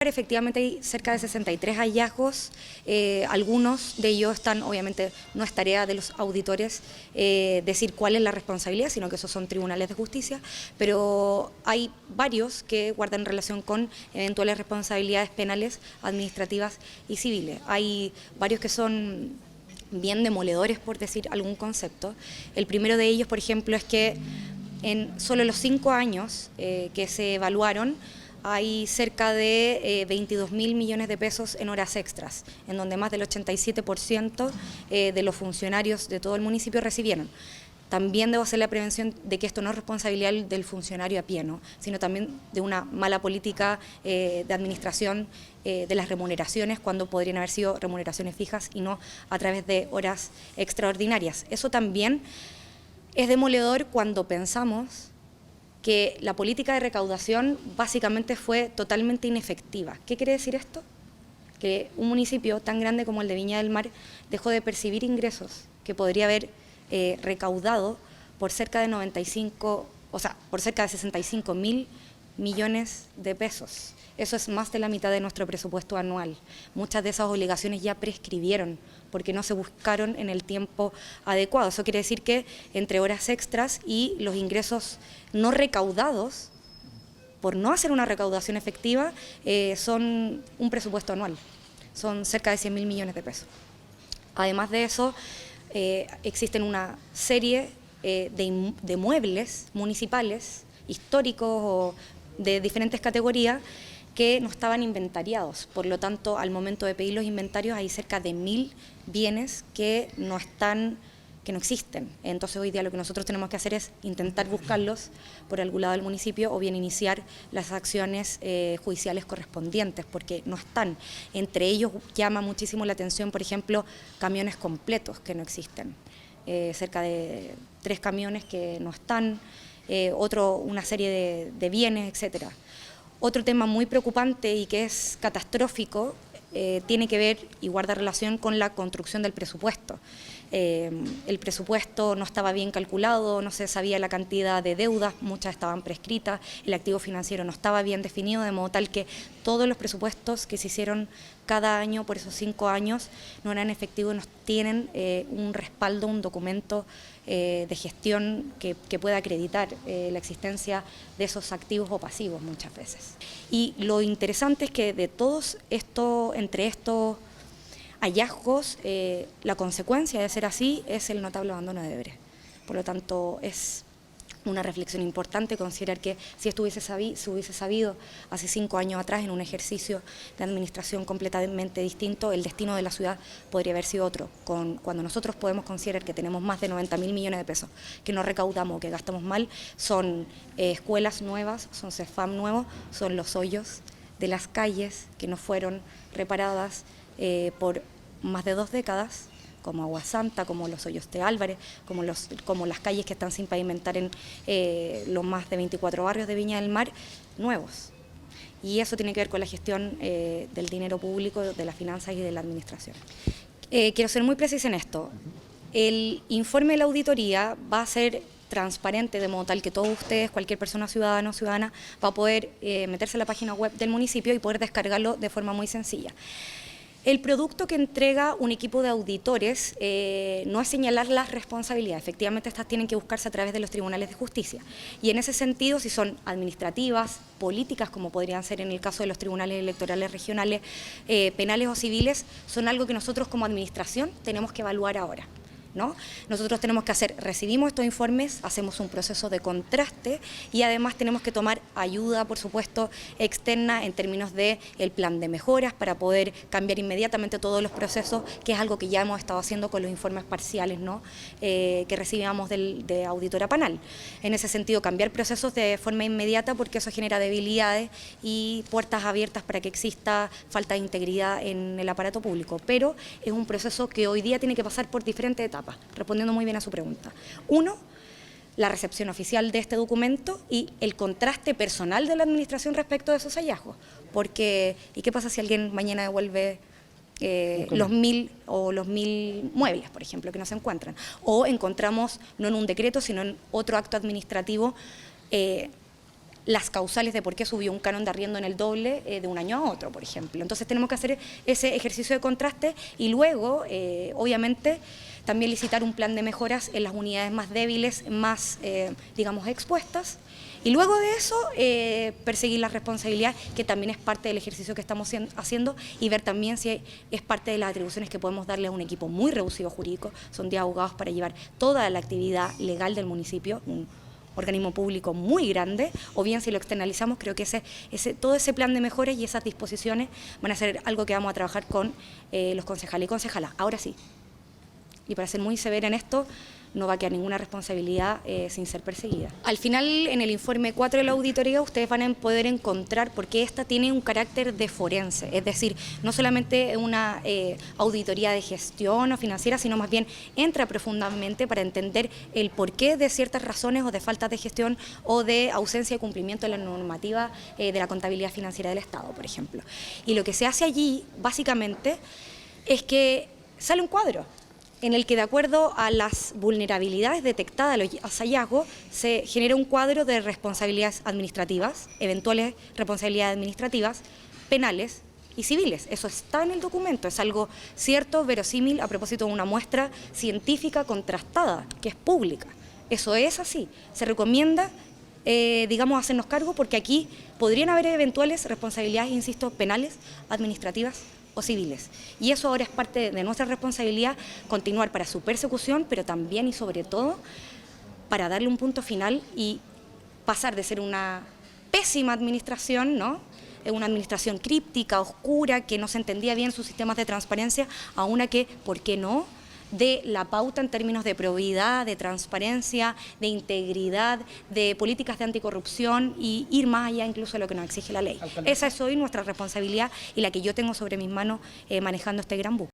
Efectivamente hay cerca de 63 hallazgos, algunos de ellos están, obviamente no es tarea de los auditores decir cuál es la responsabilidad, sino que esos son tribunales de justicia, pero hay varios que guardan relación con eventuales responsabilidades penales, administrativas y civiles. Hay varios que son bien demoledores, por decir algún concepto. El primero de ellos, por ejemplo, es que en solo los 5 años que se evaluaron, hay cerca de 22.000 millones de pesos en horas extras, en donde más del 87% de los funcionarios de todo el municipio recibieron. También debo hacer la prevención de que esto no es responsabilidad del funcionario a pie, ¿no?, sino también de una mala política de administración de las remuneraciones, cuando podrían haber sido remuneraciones fijas y no a través de horas extraordinarias. Eso también es demoledor cuando pensamos que la política de recaudación básicamente fue totalmente inefectiva. ¿Qué quiere decir esto? Que un municipio tan grande como el de Viña del Mar dejó de percibir ingresos que podría haber recaudado por cerca de 65.000 millones de pesos. Eso es más de la mitad de nuestro presupuesto anual. Muchas de esas obligaciones ya prescribieron porque no se buscaron en el tiempo adecuado. Eso quiere decir que entre horas extras y los ingresos no recaudados, por no hacer una recaudación efectiva, son un presupuesto anual. Son cerca de 100.000 millones de pesos. Además de eso, existen una serie de muebles municipales, históricos o de diferentes categorías, que no estaban inventariados. Por lo tanto, al momento de pedir los inventarios hay cerca de 1.000 bienes que no existen. Entonces hoy día lo que nosotros tenemos que hacer es intentar buscarlos por algún lado del municipio o bien iniciar las acciones judiciales correspondientes, porque no están. Entre ellos llama muchísimo la atención, por ejemplo, camiones completos que no existen. Cerca de 3 camiones que no están, una serie de bienes, etcétera. Otro tema muy preocupante y que es catastrófico tiene que ver y guarda relación con la construcción del presupuesto. El presupuesto no estaba bien calculado, no se sabía la cantidad de deudas, muchas estaban prescritas, el activo financiero no estaba bien definido, de modo tal que todos los presupuestos que se hicieron cada año por esos 5 años no eran efectivos, no tienen un respaldo, un documento de gestión que pueda acreditar la existencia de esos activos o pasivos muchas veces. Y lo interesante es que de todos entre estos hallazgos, la consecuencia de ser así es el notable abandono de deberes. Por lo tanto, es una reflexión importante considerar que si esto se hubiese sabido hace 5 años atrás, en un ejercicio de administración completamente distinto, el destino de la ciudad podría haber sido otro. Cuando nosotros podemos considerar que tenemos más de 90.000 millones de pesos que no recaudamos o que gastamos mal, son escuelas nuevas, son CEFAM nuevos, son los hoyos de las calles que no fueron reparadas por más de 2 décadas, como Agua Santa, como los hoyos de Álvarez, como las calles que están sin pavimentar en los más de 24 barrios de Viña del Mar, nuevos. Y eso tiene que ver con la gestión del dinero público, de las finanzas y de la administración. Quiero ser muy precisa en esto. El informe de la auditoría va a ser transparente, de modo tal que todos ustedes, cualquier persona ciudadana o ciudadana, va a poder meterse a la página web del municipio y poder descargarlo de forma muy sencilla. El producto que entrega un equipo de auditores no es señalar las responsabilidades, efectivamente estas tienen que buscarse a través de los tribunales de justicia. Y en ese sentido, si son administrativas, políticas, como podrían ser en el caso de los tribunales electorales regionales, penales o civiles, son algo que nosotros como administración tenemos que evaluar ahora, ¿no? Nosotros tenemos que recibimos estos informes, hacemos un proceso de contraste y además tenemos que tomar ayuda, por supuesto, externa en términos del plan de mejoras para poder cambiar inmediatamente todos los procesos, que es algo que ya hemos estado haciendo con los informes parciales, ¿no?, que recibíamos de auditora panal. En ese sentido, cambiar procesos de forma inmediata, porque eso genera debilidades y puertas abiertas para que exista falta de integridad en el aparato público. Pero es un proceso que hoy día tiene que pasar por diferentes etapas. Respondiendo muy bien a su pregunta. 1, la recepción oficial de este documento y el contraste personal de la administración respecto de esos hallazgos. Porque, ¿y qué pasa si alguien mañana devuelve los 1.000 muebles, por ejemplo, que no se encuentran? O encontramos, no en un decreto, sino en otro acto administrativo, las causales de por qué subió un canon de arriendo en el doble de un año a otro, por ejemplo. Entonces tenemos que hacer ese ejercicio de contraste y luego, obviamente, también licitar un plan de mejoras en las unidades más débiles, más, digamos, expuestas. Y luego de eso, perseguir la responsabilidad, que también es parte del ejercicio que estamos haciendo, y ver también si es parte de las atribuciones que podemos darle a un equipo muy reducido jurídico, son 10 abogados para llevar toda la actividad legal del municipio, un organismo público muy grande, o bien si lo externalizamos, creo que todo ese plan de mejoras y esas disposiciones van a ser algo que vamos a trabajar con los concejales y concejalas. Ahora sí, y para ser muy severa en esto, no va a quedar ninguna responsabilidad sin ser perseguida. Al final, en el informe 4 de la auditoría, ustedes van a poder encontrar por qué esta tiene un carácter de forense, es decir, no solamente una auditoría de gestión o financiera, sino más bien entra profundamente para entender el porqué de ciertas razones o de faltas de gestión o de ausencia de cumplimiento de la normativa de la contabilidad financiera del Estado, por ejemplo. Y lo que se hace allí, básicamente, es que sale un cuadro en el que, de acuerdo a las vulnerabilidades detectadas, los hallazgos, se genera un cuadro de responsabilidades administrativas, eventuales responsabilidades administrativas, penales y civiles. Eso está en el documento, es algo cierto, verosímil, a propósito de una muestra científica contrastada, que es pública. Eso es así. Se recomienda, digamos, hacernos cargo, porque aquí podrían haber eventuales responsabilidades, insisto, penales, administrativas o civiles. Y eso ahora es parte de nuestra responsabilidad, continuar para su persecución, pero también y sobre todo para darle un punto final y pasar de ser una pésima administración, ¿no?, una administración críptica, oscura, que no se entendía bien sus sistemas de transparencia, a una que, ¿por qué no?, de la pauta en términos de probidad, de transparencia, de integridad, de políticas de anticorrupción y ir más allá incluso de lo que nos exige la ley. Esa es hoy nuestra responsabilidad y la que yo tengo sobre mis manos manejando este gran buque.